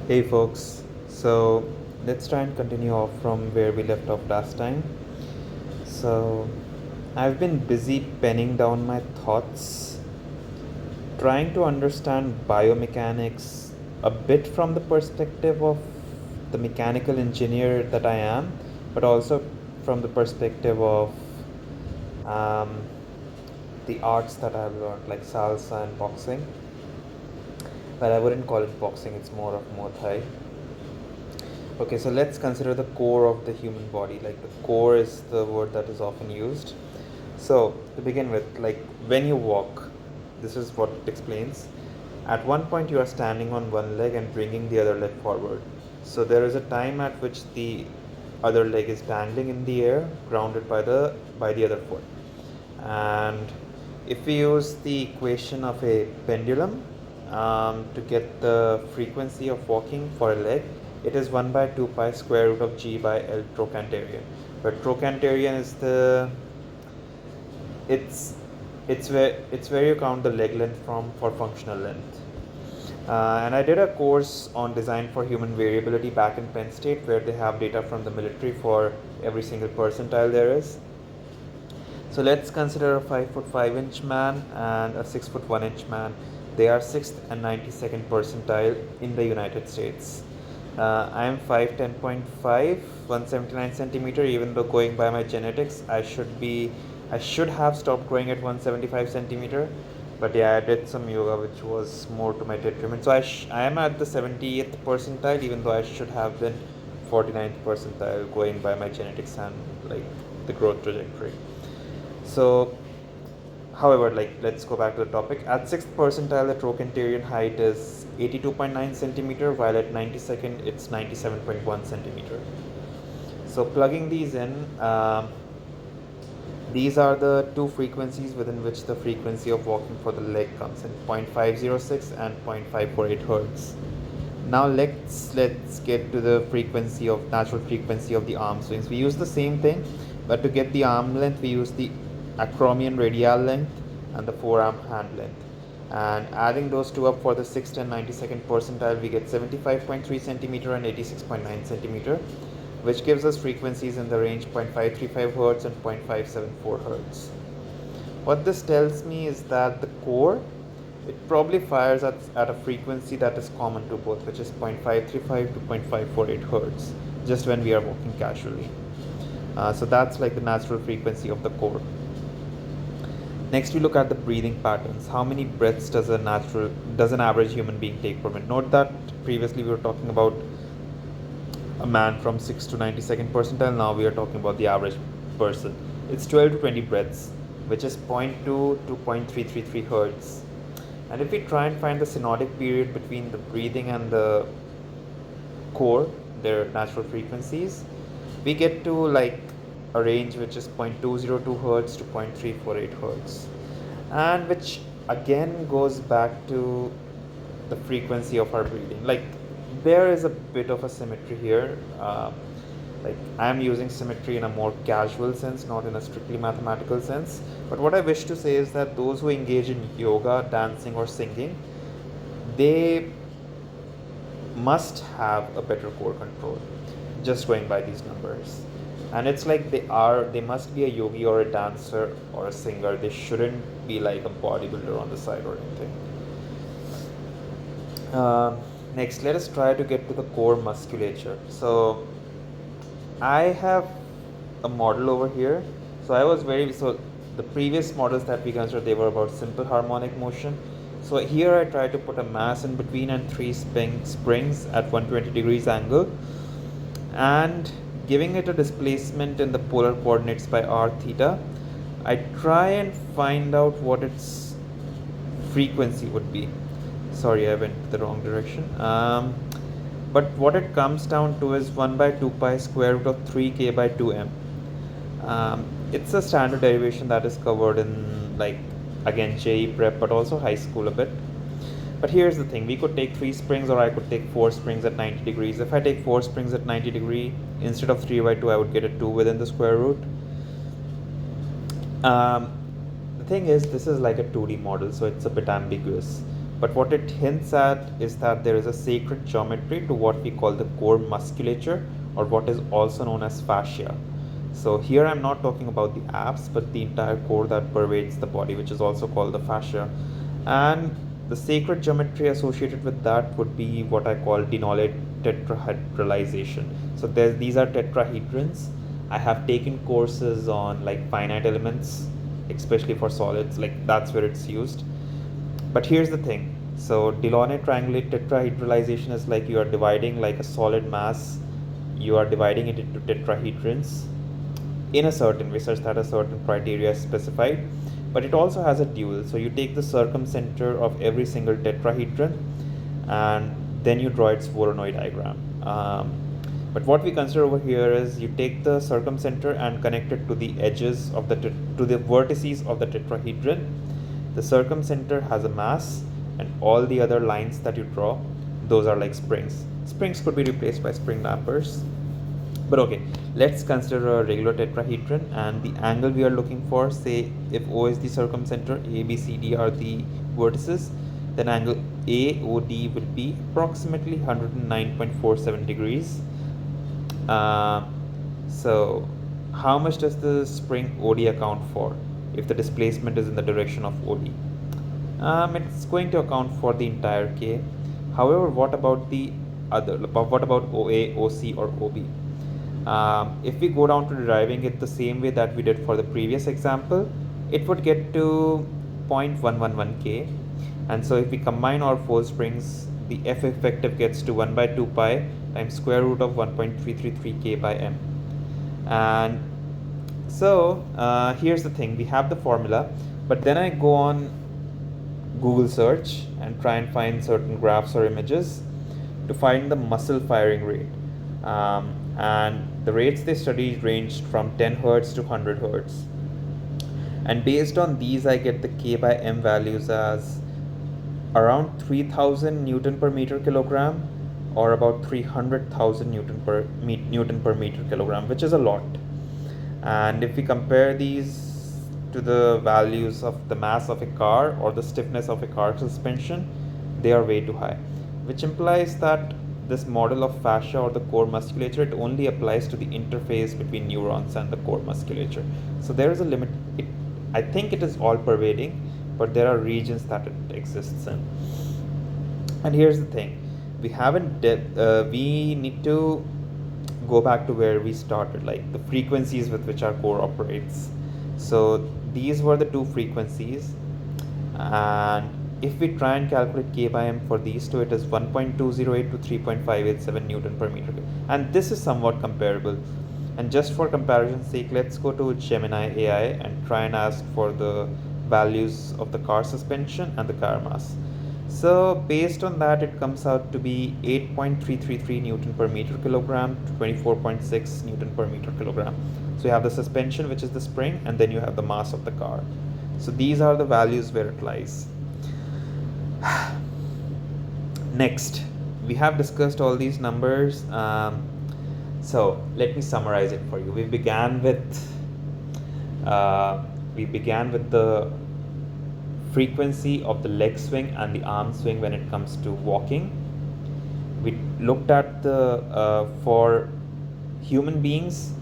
Hey folks, so let's try and continue off from where we left off last time. So, I've been busy penning down my thoughts, trying to understand biomechanics a bit from the perspective of the mechanical engineer that I am, but also from the perspective of um, the arts that I've learned, like salsa and boxing. But I wouldn't call it boxing, it's more of Muay Thai. Okay, so let's consider the core of the human body. Like the core is the word that is often used. So, to begin with, like when you walk, this is what it explains. At one point, you are standing on one leg and bringing the other leg forward. So, there is a time at which the other leg is dangling in the air, grounded by the other foot. And if we use the equation of a pendulum to get the frequency of walking for a leg, it is 1 by 2 pi square root of g by L trochanterian. But trochanterian is the it's it's where you count the leg length from for functional length. And I did a course on design for human variability back in Penn State, where they have data from the military for every single percentile there is. So let's consider a 5 foot 5 inch man and a 6 foot 1 inch man. They are 6th and 92nd percentile in the United States. I am 5'10.5", 179 centimeter. Even though going by my genetics, I should have stopped growing at 175 centimeter. But yeah, I did some yoga which was more to my detriment. So I am at the 70th percentile, even though I should have been 49th percentile going by my genetics and like the growth trajectory. So, however, like let's go back to the topic. At 6th percentile, the trochanterian height is 82.9 centimeter, while at 92nd it's 97.1 centimeter. So plugging these in, these are the two frequencies within which the frequency of walking for the leg comes in, 0.506 and 0.548 hertz. Now let's get to the frequency of natural frequency of the arm swings. We use the same thing, but to get the arm length, we use the acromion radial length and the forearm hand length. And adding those two up for the 6th and 92nd percentile, we get 75.3 centimeter and 86.9 centimeter, which gives us frequencies in the range 0.535 hertz and 0.574 hertz. What this tells me is that the core, it probably fires at a frequency that is common to both, which is 0.535 to 0.548 hertz, just when we are walking casually. So that's like the natural frequency of the core. Next, we look at the breathing patterns. How many breaths does an average human being take per minute? Note that previously we were talking about a man from 6 to 92nd percentile. Now we are talking about the average person. It's 12 to 20 breaths, which is 0.2 to 0.333 hertz. And if we try and find the synodic period between the breathing and the core, their natural frequencies, we get to like a range which is 0.202 hertz to 0.348 hertz, and which again goes back to the frequency of our breathing. Like there is a bit of a symmetry here. Like I am using symmetry in a more casual sense, not in a strictly mathematical sense. But what I wish to say is that those who engage in yoga, dancing, or singing, they must have a better core control, just going by these numbers. And it's like they must be a yogi or a dancer or a singer. They shouldn't be like a bodybuilder on the side or anything. Next, let us try to get to the core musculature. So I have a model over here. So the previous models that we considered, they were about simple harmonic motion. So here I try to put a mass in between and three springs at 120 degrees angle, and giving it a displacement in the polar coordinates by r theta. I try and find out what its frequency would be. Sorry, I went the wrong direction. But what it comes down to is 1 by 2 pi square root of 3k by 2m. It's a standard derivation that is covered in like again JE prep, but also high school a bit. But here's the thing, we could take 3 springs, or I could take 4 springs at 90 degrees. If I take 4 springs at 90 degree, instead of 3 by 2, I would get a 2 within the square root. The thing is, this is like a 2D model, so it's a bit ambiguous. But what it hints at is that there is a sacred geometry to what we call the core musculature, or what is also known as fascia. So here I'm not talking about the abs, but the entire core that pervades the body, which is also called the fascia. And the sacred geometry associated with that would be what I call denolate tetrahedralization. So these are tetrahedrons. I have taken courses on like finite elements, especially for solids, like that's where it's used. But here's the thing. So Delaunay triangulate tetrahedralization is like you are dividing like a solid mass, you are dividing it into tetrahedrons in a certain way such that a certain criteria is specified. But it also has a dual. So you take the circumcenter of every single tetrahedron and then you draw its Voronoi diagram. But what we consider over here is you take the circumcenter and connect it to the edges of the to the vertices of the tetrahedron. The circumcenter has a mass, and all the other lines that you draw, those are like springs. Springs could be replaced by spring dampers. But okay, let's consider a regular tetrahedron, and the angle we are looking for, say if O is the circumcenter, A, B, C, D are the vertices, then angle AOD will be approximately 109.47 degrees. So how much does the spring OD account for if the displacement is in the direction of OD? It's going to account for the entire K. However, what about the other? What about OA, OC, or OB? If we go down to deriving it the same way that we did for the previous example, it would get to 0.111 K. And so if we combine our four springs, the F effective gets to 1 by 2 pi times square root of 1.333 K by M. And so here's the thing, we have the formula, but then I go on Google search and try and find certain graphs or images to find the muscle firing rate. And the rates they studied ranged from 10 hertz to 100 hertz. And based on these, I get the K by M values as around 3000 Newton per meter kilogram, or about 300,000 Newton per meter kilogram, which is a lot. And if we compare these to the values of the mass of a car or the stiffness of a car suspension, they are way too high, which implies that this model of fascia or the core musculature, it only applies to the interface between neurons and the core musculature. So there is a limit. I think it is all pervading, but there are regions that it exists in. And here's the thing, we need to go back to where we started, like the frequencies with which our core operates. So these were the two frequencies, and if we try and calculate K by M for these two, it is 1.208 to 3.587 Newton per meter. And this is somewhat comparable. And just for comparison's sake, let's go to Gemini AI and try and ask for the values of the car suspension and the car mass. So based on that, it comes out to be 8.333 Newton per meter kilogram to 24.6 Newton per meter kilogram. So you have the suspension, which is the spring, and then you have the mass of the car. So these are the values where it lies. Next, we have discussed all these numbers. So let me summarize it for you. We began with the frequency of the leg swing and the arm swing when it comes to walking. We looked at the for human beings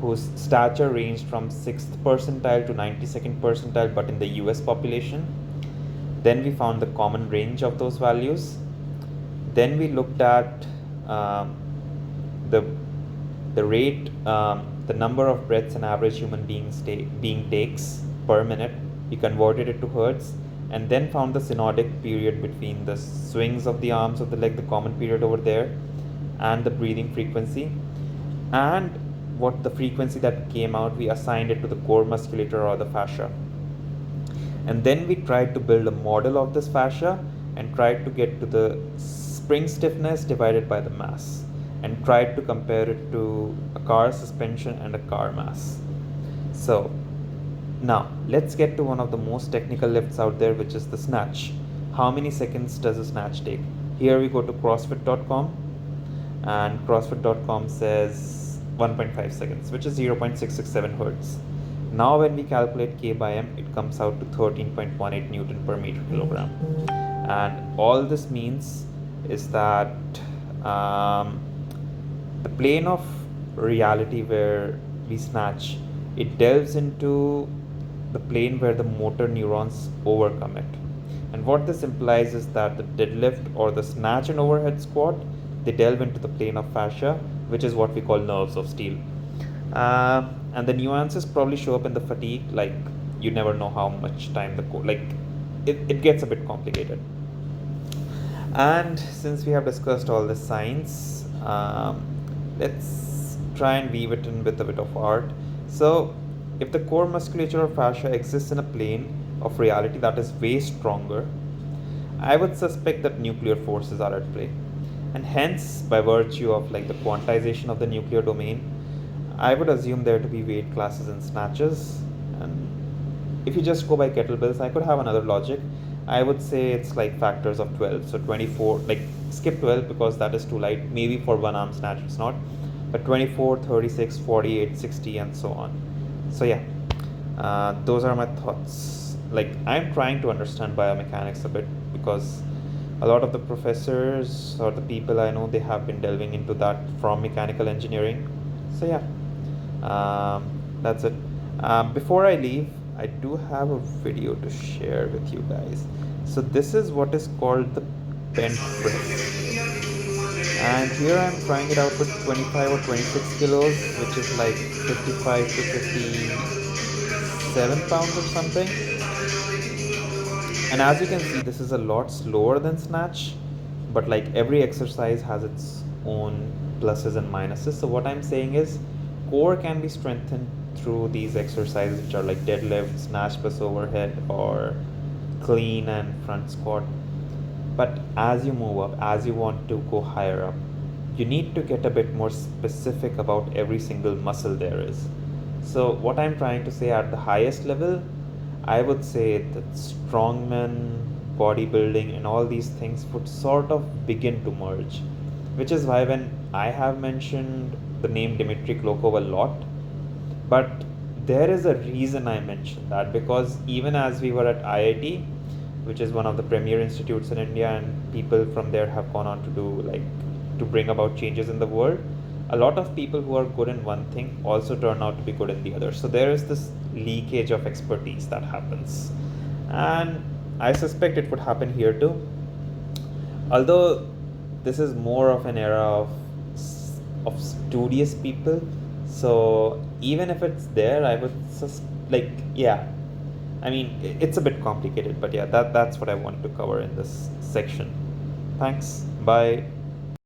whose stature ranged from 6th percentile to 92nd percentile, but in the US population. Then we found the common range of those values. Then we looked at the rate, the number of breaths an average human being takes per minute. We converted it to hertz, and then found the synodic period between the swings of the arms of the leg, the common period over there, and the breathing frequency. And what the frequency that came out, we assigned it to the core musculature or the fascia. And then we tried to build a model of this fascia and tried to get to the spring stiffness divided by the mass, and tried to compare it to a car suspension and a car mass. So now let's get to one of the most technical lifts out there, which is the snatch. How many seconds does a snatch take? Here we go to CrossFit.com, and CrossFit.com says 1.5 seconds, which is 0.667 hertz. Now when we calculate K by M, it comes out to 13.18 Newton per meter kilogram. And all this means is that um, the plane of reality where we snatch, it delves into the plane where the motor neurons overcome it. And what this implies is that the deadlift or the snatch and overhead squat, they delve into the plane of fascia, which is what we call nerves of steel. And the nuances probably show up in the fatigue, like you never know how much time it gets a bit complicated. And since we have discussed all the science, let's try and weave it in with a bit of art. So, if the core musculature or fascia exists in a plane of reality that is way stronger, I would suspect that nuclear forces are at play. And hence, by virtue of like the quantization of the nuclear domain, I would assume there to be weight classes and snatches. And if you just go by kettlebells, I could have another logic. I would say it's like factors of 12. So 24, like skip 12 because that is too light. Maybe for one arm snatch it's not. But 24, 36, 48, 60, and so on. So yeah, those are my thoughts. Like I'm trying to understand biomechanics a bit because a lot of the professors or the people I know, they have been delving into that from mechanical engineering. So yeah, that's it. Before I leave, I do have a video to share with you guys. So this is what is called the bent press, and here I'm trying it out with 25 or 26 kilos, which is like 55 to 57 pounds or something. And as you can see, this is a lot slower than snatch, but like every exercise has its own pluses and minuses. So what I'm saying is core can be strengthened through these exercises, which are like deadlift, snatch plus overhead, or clean and front squat. But as you move up, as you want to go higher up, you need to get a bit more specific about every single muscle there is. So what I'm trying to say, at the highest level, I would say that strongman, bodybuilding, and all these things would sort of begin to merge. Which is why when I have mentioned the name Dmitry Klokov a lot, but there is a reason I mentioned that, because even as we were at IIT, which is one of the premier institutes in India, and people from there have gone on to do like to bring about changes in the world, a lot of people who are good in one thing also turn out to be good in the other. So there is this leakage of expertise that happens. And I suspect it would happen here too. Although this is more of an era of studious people, so even if it's there, I would like, yeah, I mean, it's a bit complicated, but yeah, that's what I wanted to cover in this section. Thanks. Bye.